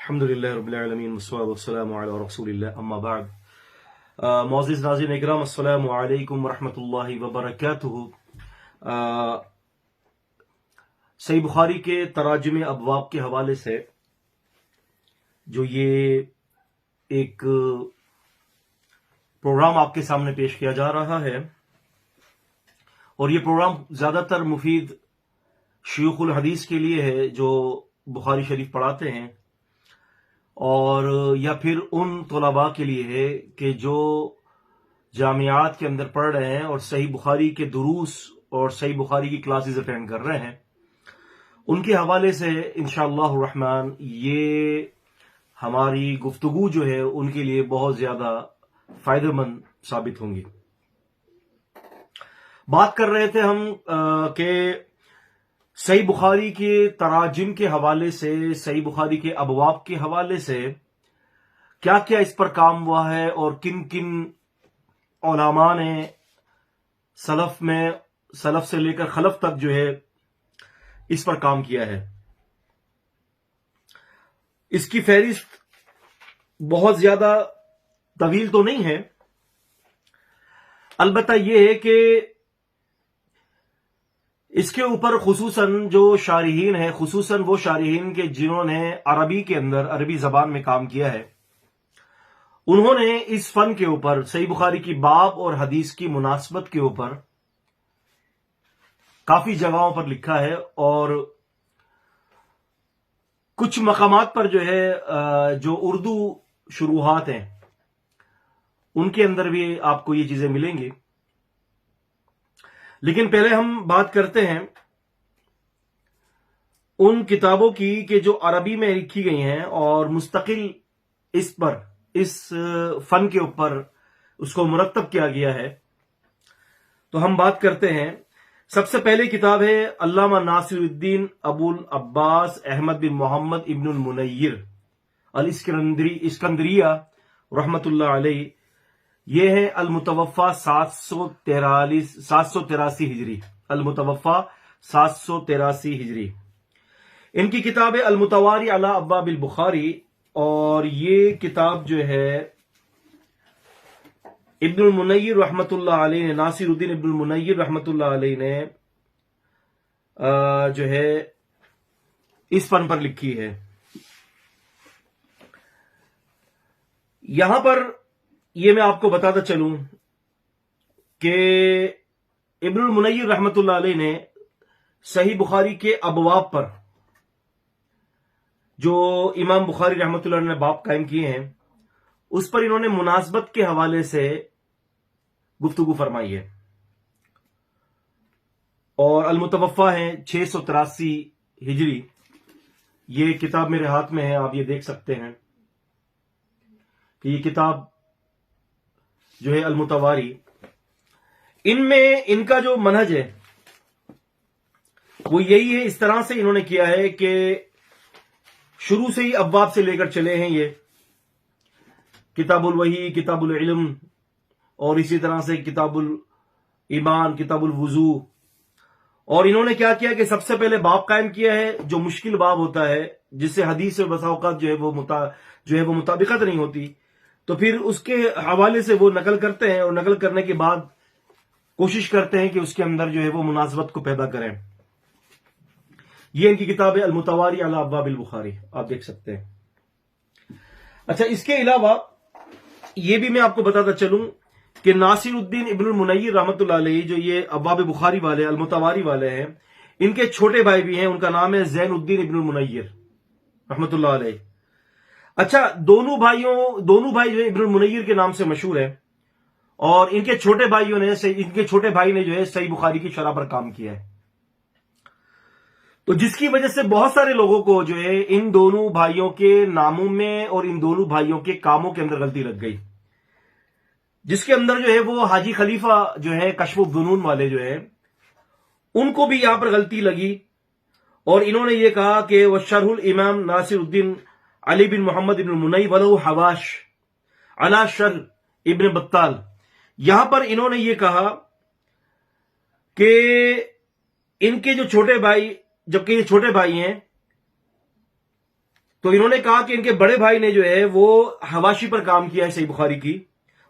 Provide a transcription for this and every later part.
الحمدللہ رب العالمین والصلاة والسلام علی رسول اللہ اما بعد. معزز ناظرین اکرام، السلام علیکم ورحمۃ اللہ وبرکاتہ. صحیح بخاری کے تراجم ابواب کے حوالے سے جو یہ ایک پروگرام آپ کے سامنے پیش کیا جا رہا ہے، اور یہ پروگرام زیادہ تر مفید شیوخ الحدیث کے لیے ہے جو بخاری شریف پڑھاتے ہیں، اور یا پھر ان طلباء کے لیے ہے کہ جو جامعات کے اندر پڑھ رہے ہیں اور صحیح بخاری کے دروس اور صحیح بخاری کی کلاسز اٹینڈ کر رہے ہیں. ان کے حوالے سے انشاءاللہ الرحمن یہ ہماری گفتگو جو ہے ان کے لیے بہت زیادہ فائدہ مند ثابت ہوں گی. بات کر رہے تھے ہم کہ صحیح بخاری کے تراجم کے حوالے سے، صحیح بخاری کے ابواب کے حوالے سے کیا کیا اس پر کام ہوا ہے، اور کن کن علماء نے سلف سے لے کر خلف تک جو ہے اس پر کام کیا ہے. اس کی فہرست بہت زیادہ طویل تو نہیں ہے، البتہ یہ ہے کہ اس کے اوپر خصوصاً جو شارحین ہیں، خصوصاً وہ شارحین کے جنہوں نے عربی کے اندر عربی زبان میں کام کیا ہے، انہوں نے اس فن کے اوپر صحیح بخاری کی باب اور حدیث کی مناسبت کے اوپر کافی جگہوں پر لکھا ہے، اور کچھ مقامات پر جو ہے جو اردو شروحات ہیں ان کے اندر بھی آپ کو یہ چیزیں ملیں گی. لیکن پہلے ہم بات کرتے ہیں ان کتابوں کی کہ جو عربی میں لکھی گئی ہیں اور مستقل اس فن کے اوپر اس کو مرتب کیا گیا ہے. تو ہم بات کرتے ہیں، سب سے پہلے کتاب ہے علامہ ناصر الدین ابو العباس احمد بن محمد ابن المنیر الاسکندریہ رحمۃ اللہ علیہ. یہ ہے المتوفا 783 ہجری، المتوفا 783 ہجری. ان کی کتاب ہے المتواری علی ابواب البخاری، اور یہ کتاب جو ہے ابن المنیر رحمۃ اللہ علیہ نے، ناصر الدین ابن المنیر رحمۃ اللہ علیہ نے جو ہے اس فن پر لکھی ہے. یہاں پر یہ میں آپ کو بتاتا چلوں کہ ابن المنیر رحمۃ اللہ علیہ نے صحیح بخاری کے ابواب پر جو امام بخاری رحمۃ اللہ علیہ نے باب قائم کیے ہیں اس پر انہوں نے مناسبت کے حوالے سے گفتگو فرمائی ہے، اور المتوفا ہے 683 ہجری. یہ کتاب میرے ہاتھ میں ہے، آپ یہ دیکھ سکتے ہیں کہ یہ کتاب جو ہے المتواری، ان میں ان کا جو منہج ہے وہ یہی ہے. اس طرح سے انہوں نے کیا ہے کہ شروع سے ہی ابواب سے لے کر چلے ہیں، یہ کتاب الوحی، کتاب العلم، اور اسی طرح سے کتاب الایمان، کتاب الوضو. اور انہوں نے کیا کیا کہ سب سے پہلے باب قائم کیا ہے جو مشکل باب ہوتا ہے، جس سے حدیث و بسا اوقات جو ہے وہ مطابقت نہیں ہوتی، تو پھر اس کے حوالے سے وہ نقل کرتے ہیں، اور نقل کرنے کے بعد کوشش کرتے ہیں کہ اس کے اندر جو ہے وہ مناسبت کو پیدا کریں. یہ ان کی کتاب ہے المتواری علی ابواب البخاری، آپ دیکھ سکتے ہیں. اچھا، اس کے علاوہ یہ بھی میں آپ کو بتاتا چلوں کہ ناصر الدین ابن المنیر رحمۃ اللہ علیہ جو یہ ابواب بخاری والے، المتواری والے ہیں، ان کے چھوٹے بھائی بھی ہیں، ان کا نام ہے زین الدین ابن المنیر رحمۃ اللہ علیہ. اچھا، دونوں بھائی جو ہے ابن المنیر کے نام سے مشہور ہے، اور ان کے چھوٹے بھائی نے جو ہے صحیح بخاری کی شرح پر کام کیا ہے. تو جس کی وجہ سے بہت سارے لوگوں کو جو ہے ان دونوں بھائیوں کے ناموں میں اور ان دونوں بھائیوں کے کاموں کے اندر غلطی لگ گئی، جس کے اندر جو ہے وہ حاجی خلیفہ جو ہے کشف الظنون والے جو ہے ان کو بھی یہاں پر غلطی لگی، اور انہوں نے یہ کہا کہ وہ شرح الامام ناصر الدین علی بن محمد ابن المنیر ولو حواش علی شرح ابن بطال. یہاں پر انہوں نے یہ کہا کہ ان کے جو چھوٹے بھائی، جبکہ یہ چھوٹے بھائی ہیں، تو انہوں نے کہا کہ ان کے بڑے بھائی نے جو ہے وہ حواشی پر کام کیا ہے صحیح بخاری کی.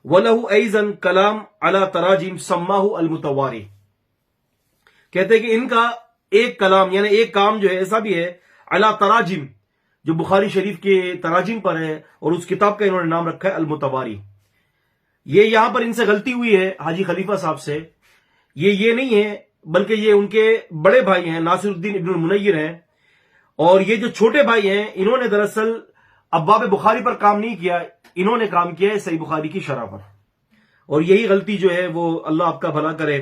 وَلَهُ أَيْضًا کلام علی تراجم سماہ المتواری. کہتے ہیں کہ ان کا ایک کلام یعنی ایک کام جو ہے ایسا بھی ہے علی تراجم، جو بخاری شریف کے تراجم پر ہے، اور اس کتاب کا انہوں نے نام رکھا ہے المتواری. یہ یہاں پر ان سے غلطی ہوئی ہے حاجی خلیفہ صاحب سے. یہ نہیں ہے، بلکہ یہ ان کے بڑے بھائی ہیں ناصر الدین ابن المنیر ہیں، اور یہ جو چھوٹے بھائی ہیں انہوں نے دراصل ابواب بخاری پر کام نہیں کیا، انہوں نے کام کیا ہے صحیح بخاری کی شرح پر. اور یہی غلطی جو ہے وہ اللہ آپ کا بھلا کرے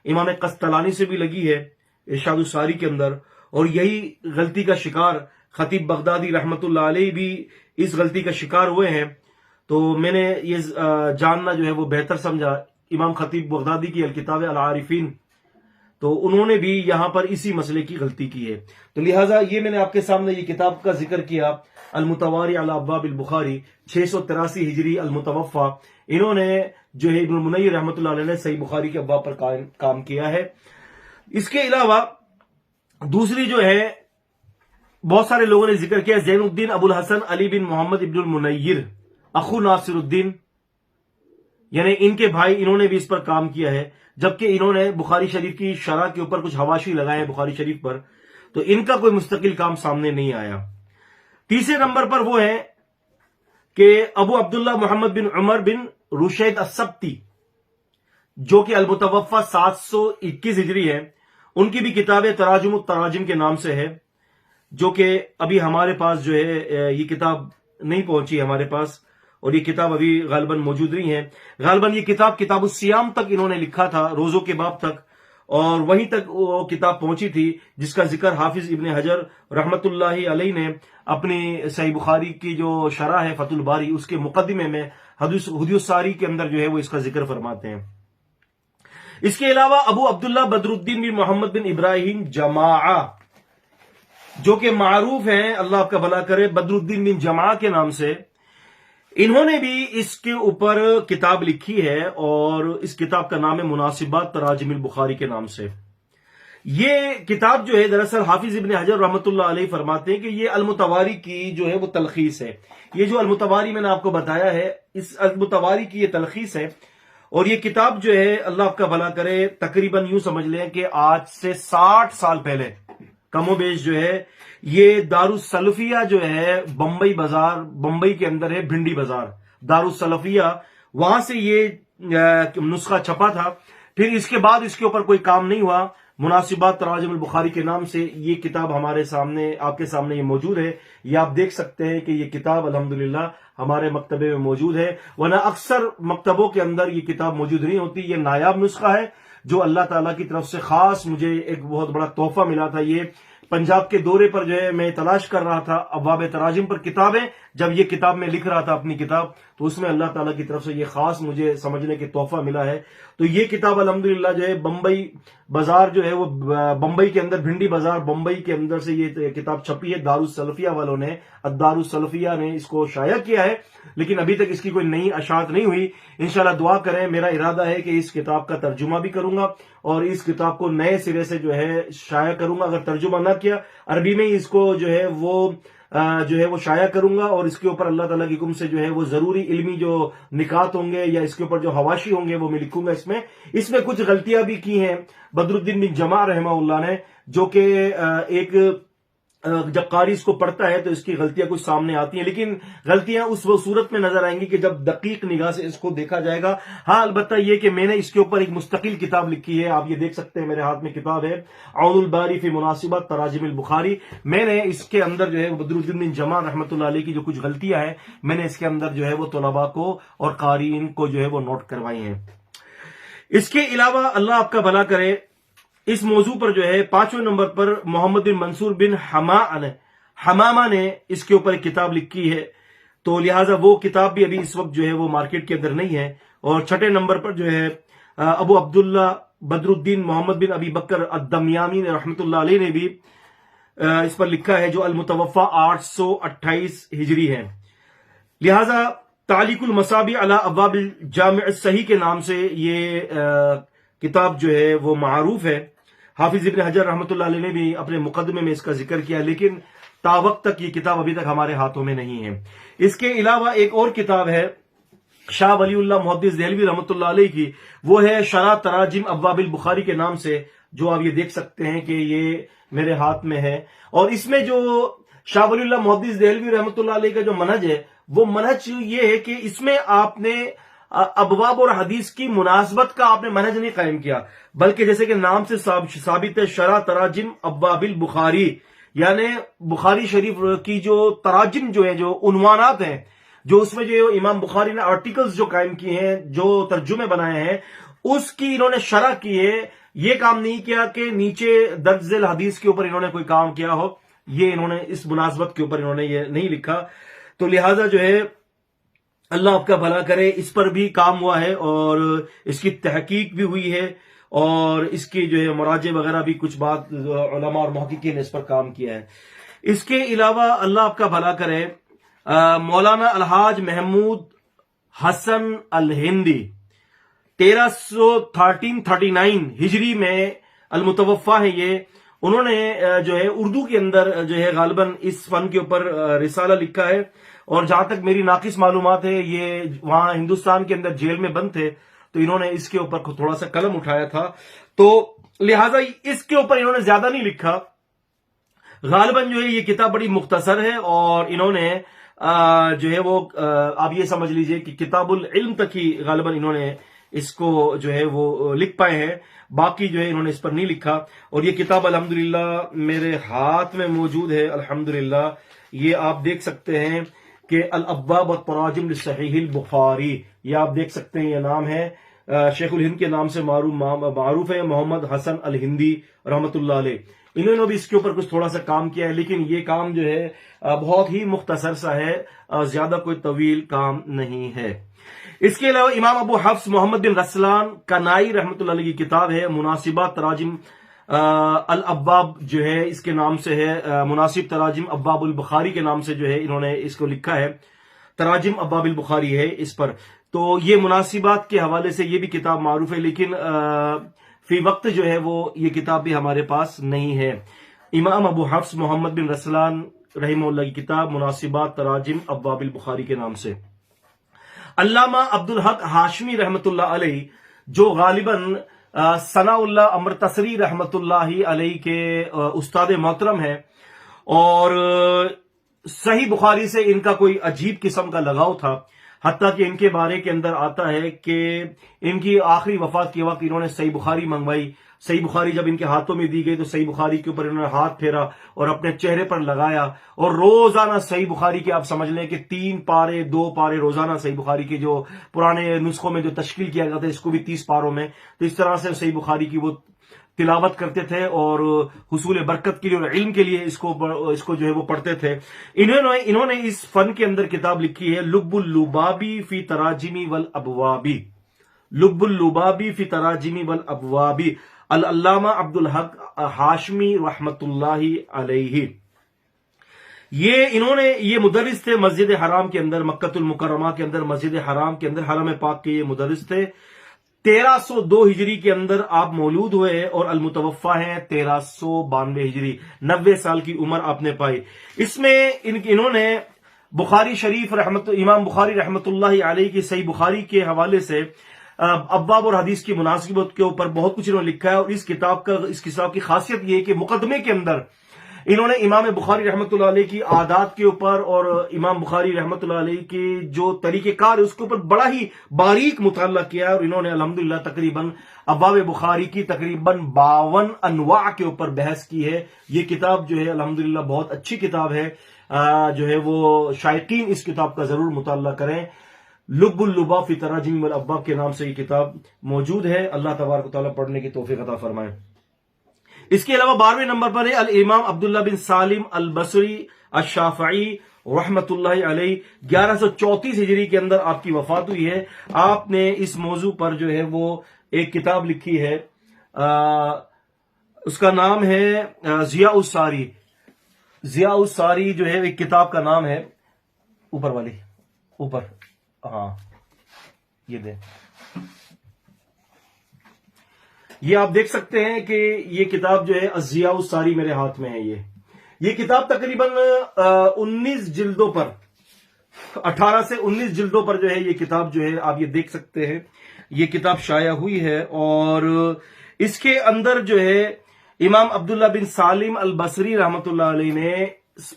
امام قسطلانی سے بھی لگی ہے ارشاد الساری کے اندر، اور یہی غلطی کا شکار خطیب بغدادی رحمت اللہ علیہ بھی اس غلطی کا شکار ہوئے ہیں. تو میں نے یہ جاننا جو ہے وہ بہتر سمجھا. امام خطیب بغدادی کی الکتاب العارفین، تو انہوں نے بھی یہاں پر اسی مسئلے کی غلطی کی ہے. تو لہٰذا یہ میں نے آپ کے سامنے یہ کتاب کا ذکر کیا، المتواری علی ابواب البخاری 683 ہجری المتوفا. انہوں نے جو ہے ابن المنیر رحمۃ اللہ علیہ نے صحیح بخاری کے ابواب پر کام کیا ہے. اس کے علاوہ دوسری جو ہے بہت سارے لوگوں نے ذکر کیا، زین الدین ابو الحسن علی بن محمد ابن المنیر اخو ناصر الدین، یعنی ان کے بھائی، انہوں نے بھی اس پر کام کیا ہے، جبکہ انہوں نے بخاری شریف کی شرح کے اوپر کچھ حواشی لگائے ہیں بخاری شریف پر، تو ان کا کوئی مستقل کام سامنے نہیں آیا. تیسرے نمبر پر وہ ہے کہ ابو عبداللہ محمد بن عمر بن رشید السبتی، جو کہ المتوفا 721 ہجری ہے. ان کی بھی کتاب تراجم التراجم کے نام سے ہے، جو کہ ابھی ہمارے پاس جو ہے یہ کتاب نہیں پہنچی ہمارے پاس، اور یہ کتاب ابھی غالباً موجود نہیں ہے. غالباً یہ کتاب الصیام تک انہوں نے لکھا تھا، روزوں کے باب تک، اور وہیں تک وہ کتاب پہنچی تھی جس کا ذکر حافظ ابن حجر رحمت اللہ علیہ نے اپنی صحیح بخاری کی جو شرح ہے فتح الباری اس کے مقدمے میں حدیث الساری کے اندر جو ہے وہ اس کا ذکر فرماتے ہیں. اس کے علاوہ ابو عبداللہ بدر الدین بن محمد بن ابراہیم جماعہ، جو کہ معروف ہیں اللہ آپ کا بھلا کرے بدر الدین بن جماعہ کے نام سے، انہوں نے بھی اس کے اوپر کتاب لکھی ہے، اور اس کتاب کا نام ہے مناسبات تراجم البخاری کے نام سے. یہ کتاب جو ہے دراصل حافظ ابن حجر رحمۃ اللہ علیہ فرماتے ہیں کہ یہ المتواری کی جو ہے وہ تلخیص ہے. یہ جو المتواری میں نے آپ کو بتایا ہے، اس المتواری کی یہ تلخیص ہے. اور یہ کتاب جو ہے اللہ آپ کا بھلا کرے تقریباً یوں سمجھ لیں کہ آج سے 60 سال پہلے کم و بیش جو ہے یہ دارالسلفیہ جو ہے بمبئی بازار، بمبئی کے اندر ہے بھنڈی بازار، دارالسلفیہ، وہاں سے یہ نسخہ چھپا تھا. پھر اس کے بعد اس کے اوپر کوئی کام نہیں ہوا. مناسبات تراجم البخاری کے نام سے یہ کتاب ہمارے سامنے، آپ کے سامنے یہ موجود ہے. یہ آپ دیکھ سکتے ہیں کہ یہ کتاب الحمدللہ ہمارے مکتبے میں موجود ہے، ورنہ اکثر مکتبوں کے اندر یہ کتاب موجود نہیں ہوتی. یہ نایاب نسخہ ہے جو اللہ تعالیٰ کی طرف سے خاص مجھے ایک بہت بڑا تحفہ ملا تھا. یہ پنجاب کے دورے پر جو ہے میں تلاش کر رہا تھا ابواب تراجم پر کتابیں، جب یہ کتاب میں لکھ رہا تھا اپنی کتاب، تو اس میں اللہ تعالیٰ کی طرف سے یہ خاص مجھے سمجھنے کے تحفہ ملا ہے. تو یہ کتاب الحمدللہ جو ہے بمبئی بازار جو ہے وہ بمبئی کے اندر بھنڈی بازار بمبئی کے اندر سے یہ کتاب چھپی ہے. دارالسلفیہ والوں نے، الدارالسلفیہ نے اس کو شائع کیا ہے، لیکن ابھی تک اس کی کوئی نئی اشاعت نہیں ہوئی. انشاءاللہ دعا کریں، میرا ارادہ ہے کہ اس کتاب کا ترجمہ بھی کروں گا اور اس کتاب کو نئے سرے سے جو ہے شائع کروں گا. اگر ترجمہ نہ کیا عربی میں اس کو جو ہے وہ شائع کروں گا، اور اس کے اوپر اللہ تعالیٰ کے حکم سے جو ہے وہ ضروری علمی جو نکات ہوں گے یا اس کے اوپر جو حواشی ہوں گے وہ میں لکھوں گا. اس میں کچھ غلطیاں بھی کی ہیں بدر الدین بن جماع رحمہ اللہ نے، جو کہ ایک جب قاری اس کو پڑھتا ہے تو اس کی غلطیاں کچھ سامنے آتی ہیں، لیکن غلطیاں اس وہ صورت میں نظر آئیں گی کہ جب دقیق نگاہ سے اس کو دیکھا جائے گا. ہاں البتہ یہ کہ میں نے اس کے اوپر ایک مستقل کتاب لکھی ہے، آپ یہ دیکھ سکتے ہیں میرے ہاتھ میں کتاب ہے عون الباری فی مناسبات تراجم البخاری. میں نے اس کے اندر جو ہے بدر الدین بن جماع رحمۃ اللہ علیہ کی جو کچھ غلطیاں ہیں میں نے اس کے اندر جو ہے وہ طلباء کو اور قارئین کو جو ہے وہ نوٹ کروائی ہیں. اس کے علاوہ اللہ آپ کا بھلا کرے اس موضوع پر جو ہے 5ویں نمبر پر محمد بن منصور بن حمامہ نے اس کے اوپر ایک کتاب لکھی ہے، تو لہٰذا وہ کتاب بھی ابھی اس وقت جو ہے وہ مارکیٹ کے اندر نہیں ہے. اور 6 نمبر پر جو ہے ابو عبداللہ بدر الدین محمد بن ابی بکر الدمیامی رحمۃ اللہ علیہ نے بھی اس پر لکھا ہے، جو المتوفا 828 ہجری ہے. لہٰذا تعلیق المصابیح علی ابواب الجامع الصحیح کے نام سے یہ کتاب جو ہے وہ معروف ہے. حافظ ابن حجر رحمۃ اللہ علیہ نے بھی اپنے مقدمے میں اس کا ذکر کیا، لیکن تاوقت تک یہ کتاب ابھی تک ہمارے ہاتھوں میں نہیں ہے۔ اس کے علاوہ ایک اور کتاب ہے شاہ ولی اللہ محدث دہلوی رحمۃ اللہ علیہ کی، وہ ہے شرح تراجم ابواب البخاری کے نام سے، جو آپ یہ دیکھ سکتے ہیں کہ یہ میرے ہاتھ میں ہے۔ اور اس میں جو شاہ ولی اللہ محدث دہلوی رحمۃ اللہ علیہ کا جو منہج ہے، وہ منہج یہ ہے کہ اس میں آپ نے ابواب اور حدیث کی مناسبت کا آپ نے منہج نہیں قائم کیا، بلکہ جیسے کہ نام سے ثابت ہے شرح تراجم ابواب البخاری، یعنی بخاری شریف کی جو تراجم جو ہیں، جو عنوانات ہیں، جو اس میں جو امام بخاری نے آرٹیکلز جو قائم کیے ہیں، جو ترجمے بنائے ہیں، اس کی انہوں نے شرح کی ہے۔ یہ کام نہیں کیا کہ نیچے درج ذیل حدیث کے اوپر انہوں نے کوئی کام کیا ہو، یہ انہوں نے اس مناسبت کے اوپر انہوں نے یہ نہیں لکھا۔ تو لہٰذا جو ہے اللہ آپ کا بھلا کرے، اس پر بھی کام ہوا ہے اور اس کی تحقیق بھی ہوئی ہے، اور اس کی جو ہے مراجع وغیرہ بھی کچھ بات علماء اور محققین نے اس پر کام کیا ہے۔ اس کے علاوہ اللہ آپ کا بھلا کرے، مولانا الحاج محمود حسن الہندی 1339 ہجری میں المتوفا ہے یہ، انہوں نے جو ہے اردو کے اندر جو ہے غالباً اس فن کے اوپر رسالہ لکھا ہے، اور جہاں تک میری ناقص معلومات ہے یہ وہاں ہندوستان کے اندر جیل میں بند تھے، تو انہوں نے اس کے اوپر تھوڑا سا قلم اٹھایا تھا، تو لہٰذا اس کے اوپر انہوں نے زیادہ نہیں لکھا۔ غالباً جو ہے یہ کتاب بڑی مختصر ہے، اور انہوں نے جو ہے وہ آپ یہ سمجھ لیجئے کہ کتاب العلم تک ہی غالباً انہوں نے اس کو جو ہے وہ لکھ پائے ہیں، باقی جو ہے انہوں نے اس پر نہیں لکھا۔ اور یہ کتاب الحمدللہ میرے ہاتھ میں موجود ہے، الحمدللہ یہ آپ دیکھ سکتے ہیں کہ الابواب والتراجم لصحیح البخاری، یہ آپ دیکھ سکتے ہیں، یہ نام ہے شیخ الہند کے نام سے معروف ہے، محمد حسن الہندی رحمۃ اللہ علیہ۔ انہوں نے بھی اس کے اوپر کچھ تھوڑا سا کام کیا ہے، لیکن یہ کام جو ہے بہت ہی مختصر سا ہے، زیادہ کوئی طویل کام نہیں ہے۔ اس کے علاوہ امام ابو حفص محمد بن رسلان کنائی رحمۃ اللہ علیہ کی کتاب ہے مناسبات تراجم الابواب، جو ہے اس کے نام سے ہے، مناسب تراجم ابواب البخاری کے نام سے جو ہے انہوں نے اس کو لکھا ہے، تراجم ابواب البخاری ہے اس پر۔ تو یہ مناسبات کے حوالے سے یہ بھی کتاب معروف ہے، لیکن فی وقت جو ہے وہ یہ کتاب بھی ہمارے پاس نہیں ہے۔ امام ابو حفص محمد بن رسلان رحمہ اللہ کی کتاب مناسبات تراجم ابواب البخاری کے نام سے۔ علامہ عبدالحق ہاشمی رحمۃ اللہ علیہ، جو غالباً ثناء اللہ امرتسری رحمۃ اللہ علیہ کے استاد محترم ہیں، اور صحیح بخاری سے ان کا کوئی عجیب قسم کا لگاؤ تھا، حتیٰ کہ ان کے بارے کے اندر آتا ہے کہ ان کی آخری وفات کے وقت انہوں نے صحیح بخاری منگوائی، صحیح بخاری جب ان کے ہاتھوں میں دی گئی تو صحیح بخاری کے اوپر انہوں نے ہاتھ پھیرا اور اپنے چہرے پر لگایا، اور روزانہ صحیح بخاری کے آپ سمجھ لیں کہ 3 پارے 2 پارے روزانہ صحیح بخاری کے جو پرانے نسخوں میں جو تشکیل کیا گیا تھا، اس کو بھی 30 پاروں میں، تو اس طرح سے صحیح بخاری کی وہ تلاوت کرتے تھے، اور حصول برکت کے لیے اور علم کے لیے اس کو جو ہے وہ پڑھتے تھے۔ انہوں نے اس فن کے اندر کتاب لکھی ہے لب اللبابی فی تراجمی والابوابی، لب اللبابی فی تراجمی والابوابی، العلامہ عبدالحق ہاشمی رحمۃ اللہ علیہ۔ یہ مدرس تھے مسجد حرام کے اندر، مکہ المکرمہ کے اندر، مسجد حرام کے اندر، حرم پاک کے یہ مدرس تھے۔ 1302 ہجری کے اندر آپ مولود ہوئے اور المتوفا ہیں 1392 ہجری، 90 سال کی عمر آپ نے پائی۔ اس میں انہوں نے بخاری شریف امام بخاری رحمۃ اللہ علیہ کی صحیح بخاری کے حوالے سے ابواب اور حدیث کی مناسبت کے اوپر بہت کچھ انہوں نے لکھا ہے، اور اس کتاب کی خاصیت یہ ہے کہ مقدمے کے اندر انہوں نے امام بخاری رحمۃ اللہ علیہ کی عادات کے اوپر اور امام بخاری رحمۃ اللہ علیہ کی جو طریقہ کار ہے اس کے اوپر بڑا ہی باریک مطالعہ کیا ہے، اور انہوں نے الحمدللہ تقریباً ابواب بخاری کی تقریباً 52 انواع کے اوپر بحث کی ہے۔ یہ کتاب جو ہے الحمدللہ بہت اچھی کتاب ہے، جو ہے وہ شائقین اس کتاب کا ضرور مطالعہ کریں۔ لب اللباب فی تراجم والابواب کے نام سے یہ کتاب موجود ہے، اللہ تبارک و تعالیٰ پڑھنے کی توفیق عطا فرمائے۔ اس کے علاوہ 12ویں نمبر پر ہے الامام عبداللہ بن سالم البصری الشافعی رحمۃ اللہ علیہ، 1134 ہجری کے اندر آپ کی وفات ہوئی ہے۔ آپ نے اس موضوع پر جو ہے وہ ایک کتاب لکھی ہے، اس کا نام ہے ضیاء الساری۔ ضیاء الساری جو ہے ایک کتاب کا نام ہے، اوپر والی، اوپر، ہاں یہ دیں، یہ آپ دیکھ سکتے ہیں کہ یہ کتاب جو ہے ضیاء الساری میرے ہاتھ میں ہے۔ یہ کتاب تقریباً 19 جلدوں پر 18 سے 19 جلدوں پر جو ہے یہ کتاب جو ہے آپ یہ دیکھ سکتے ہیں یہ کتاب شائع ہوئی ہے. اور اس کے اندر جو ہے امام عبداللہ بن سالم البصری رحمۃ اللہ علیہ نے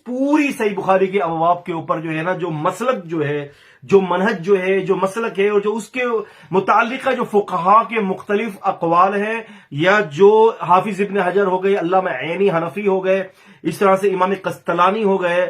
پوری صحیح بخاری کے ابواب کے اوپر جو ہے نا جو مسلک جو ہے جو منہج جو ہے جو مسلک ہے اور جو اس کے متعلقہ جو فقہاء کے مختلف اقوال ہیں یا جو حافظ ابن حجر ہو گئے علامہ عینی حنفی ہو گئے اس طرح سے امام قسطلانی ہو گئے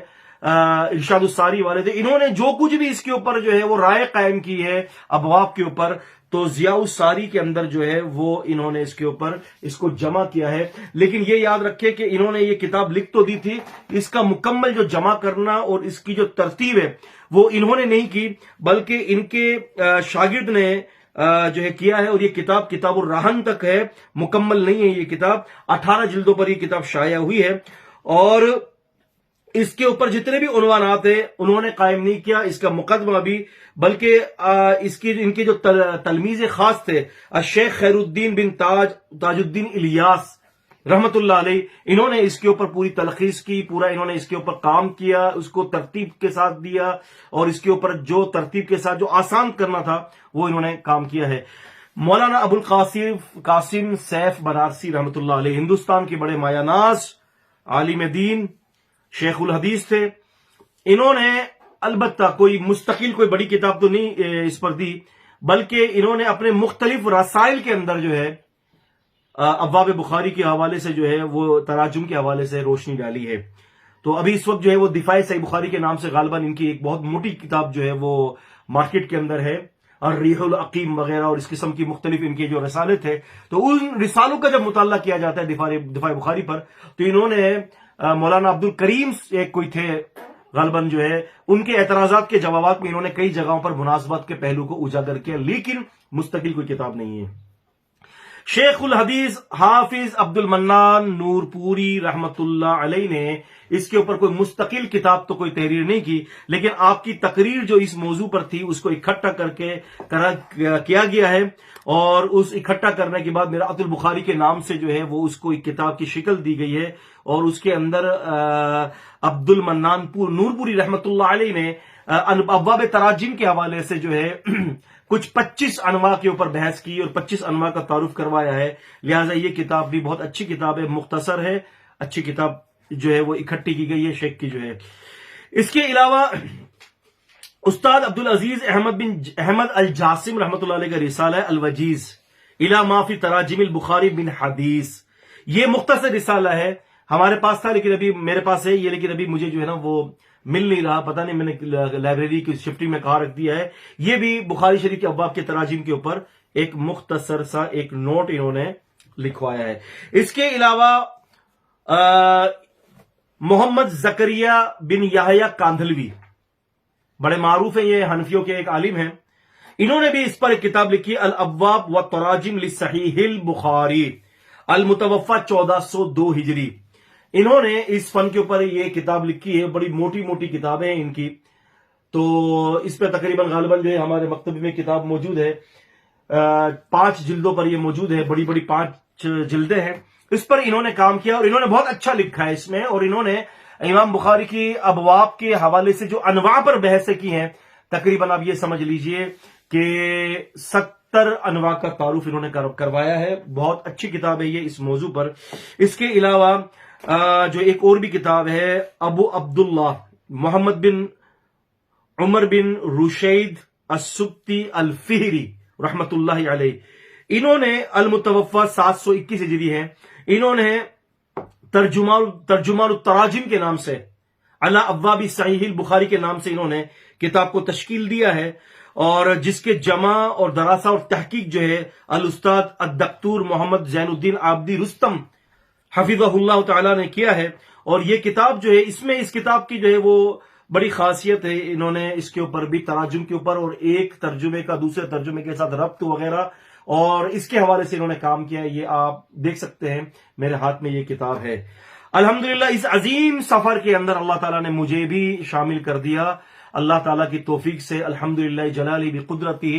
ارشاد الساری والے تھے انہوں نے جو کچھ بھی اس کے اوپر جو ہے وہ رائے قائم کی ہے ابواب کے اوپر تو ضیاء الساری کے اندر جو ہے وہ انہوں نے اس کے اوپر اس کو جمع کیا ہے. لیکن یہ یاد رکھے کہ انہوں نے یہ کتاب لکھ تو دی تھی اس کا مکمل جو جمع کرنا اور اس کی جو ترتیب ہے وہ انہوں نے نہیں کی بلکہ ان کے شاگرد نے جو ہے کیا ہے اور یہ کتاب الرہن تک ہے مکمل نہیں ہے. یہ کتاب 18 جلدوں پر یہ کتاب شائع ہوئی ہے اور اس کے اوپر جتنے بھی عنوانات ہیں انہوں نے قائم نہیں کیا اس کا مقدمہ بھی بلکہ ان کے جو تلمیذ خاص تھے الشیخ خیر الدین بن تاج الدین الیاس رحمت اللہ علیہ انہوں نے اس کے اوپر پوری تلخیص کی پورا انہوں نے اس کے اوپر کام کیا اس کو ترتیب کے ساتھ دیا اور اس کے اوپر جو ترتیب کے ساتھ جو آسان کرنا تھا وہ انہوں نے کام کیا ہے. مولانا ابو القاسم سیف بنارسی رحمت اللہ علیہ ہندوستان کے بڑے مایہ ناز عالم دین شیخ الحدیث تھے. انہوں نے البتہ کوئی مستقل کوئی بڑی کتاب تو نہیں اس پر دی بلکہ انہوں نے اپنے مختلف رسائل کے اندر جو ہے ابواب بخاری کے حوالے سے جو ہے وہ تراجم کے حوالے سے روشنی ڈالی ہے. تو ابھی اس وقت جو ہے وہ دفاع صحیح بخاری کے نام سے غالباً ان کی ایک بہت موٹی کتاب جو ہے وہ مارکیٹ کے اندر ہے اور ریح العقیم وغیرہ اور اس قسم کی مختلف ان کے جو رسالے تھے تو ان رسالوں کا جب مطالعہ کیا جاتا ہے دفاع بخاری پر تو انہوں نے مولانا عبد الکریم ایک کوئی تھے غالباً جو ہے ان کے اعتراضات کے جوابات میں انہوں نے کئی جگہوں پر مناسبات کے پہلو کو اجاگر کیا لیکن مستقل کوئی کتاب نہیں ہے. شیخ الحدیث حافظ عبد المنان نور پوری رحمت اللہ علیہ نے اس کے اوپر کوئی مستقل کتاب تو کوئی تحریر نہیں کی لیکن آپ کی تقریر جو اس موضوع پر تھی اس کو اکٹھا کر کے کیا گیا ہے اور اس اکٹھا کرنے کے بعد مرآت البخاری کے نام سے جو ہے وہ اس کو ایک کتاب کی شکل دی گئی ہے اور اس کے اندر عبد المنان نور پوری رحمت اللہ علیہ نے ابواب تراجم کے حوالے سے جو ہے کچھ 25 انواع کے اوپر بحث کی اور 25 انواع کا تعارف کروایا ہے. لہٰذا یہ کتاب بھی بہت اچھی کتاب ہے مختصر ہے اچھی کتاب جو ہے وہ اکٹھی کی گئی ہے شیخ کی جو ہے. اس کے علاوہ استاد عبدالعزیز احمد الجاسم رحمۃ اللہ علیہ کا رسالہ ہے الوجیز الی ما فی تراجم البخاری بن حدیث. یہ مختصر رسالہ ہے ہمارے پاس تھا لیکن ابھی میرے پاس ہے یہ لیکن ابھی مجھے جو ہے نا وہ مل نہیں رہا پتہ نہیں میں نے لائبریری کی شفٹنگ میں کہاں رکھ دیا ہے. یہ بھی بخاری شریف کے ابواب کے تراجم کے اوپر ایک مختصر سا ایک نوٹ انہوں نے لکھوایا ہے. اس کے علاوہ محمد زکریہ بن یحییٰ کاندھلوی بڑے معروف ہیں یہ حنفیوں کے ایک عالم ہیں انہوں نے بھی اس پر ایک کتاب لکھی الابواب والتراجم لصحیح البخاری المتوفى 1402 ہجری. انہوں نے اس فن کے اوپر یہ کتاب لکھی ہے بڑی موٹی موٹی کتابیں ہیں ان کی تو اس پہ تقریباً غالباً جو ہے ہمارے مکتبے میں کتاب موجود ہے 5 جلدوں پر یہ موجود ہے بڑی بڑی 5 جلدیں ہیں. اس پر انہوں نے کام کیا اور انہوں نے بہت اچھا لکھا ہے اس میں اور انہوں نے امام بخاری کی ابواب کے حوالے سے جو انواع پر بحثیں کی ہیں تقریباً آپ یہ سمجھ لیجئے کہ 70 انواع کا تعارف انہوں نے کروایا ہے. بہت اچھی کتاب ہے یہ اس موضوع پر. اس کے علاوہ جو ایک اور بھی کتاب ہے ابو عبداللہ محمد بن عمر بن رشید السبتی الفہری رحمت اللہ علیہ انہوں نے المتوفى 721 ہجری ہے انہوں نے ترجمان التراجم کے نام سے علی ابواب صحیح البخاری کے نام سے انہوں نے کتاب کو تشکیل دیا ہے اور جس کے جمع اور دراسہ اور تحقیق جو ہے الاستاذ الدکتور محمد زین الدین عابدی رستم حفظہ اللہ تعالی نے کیا ہے. اور یہ کتاب جو ہے اس کتاب کی جو ہے وہ بڑی خاصیت ہے انہوں نے اس کے اوپر بھی تراجم کے اوپر اور ایک ترجمے کا دوسرے ترجمے کے ساتھ ربط وغیرہ اور اس کے حوالے سے انہوں نے کام کیا ہے. یہ آپ دیکھ سکتے ہیں میرے ہاتھ میں یہ کتاب ہے. الحمدللہ اس عظیم سفر کے اندر اللہ تعالیٰ نے مجھے بھی شامل کر دیا اللہ تعالیٰ کی توفیق سے الحمدللہ جلالی بقدرتی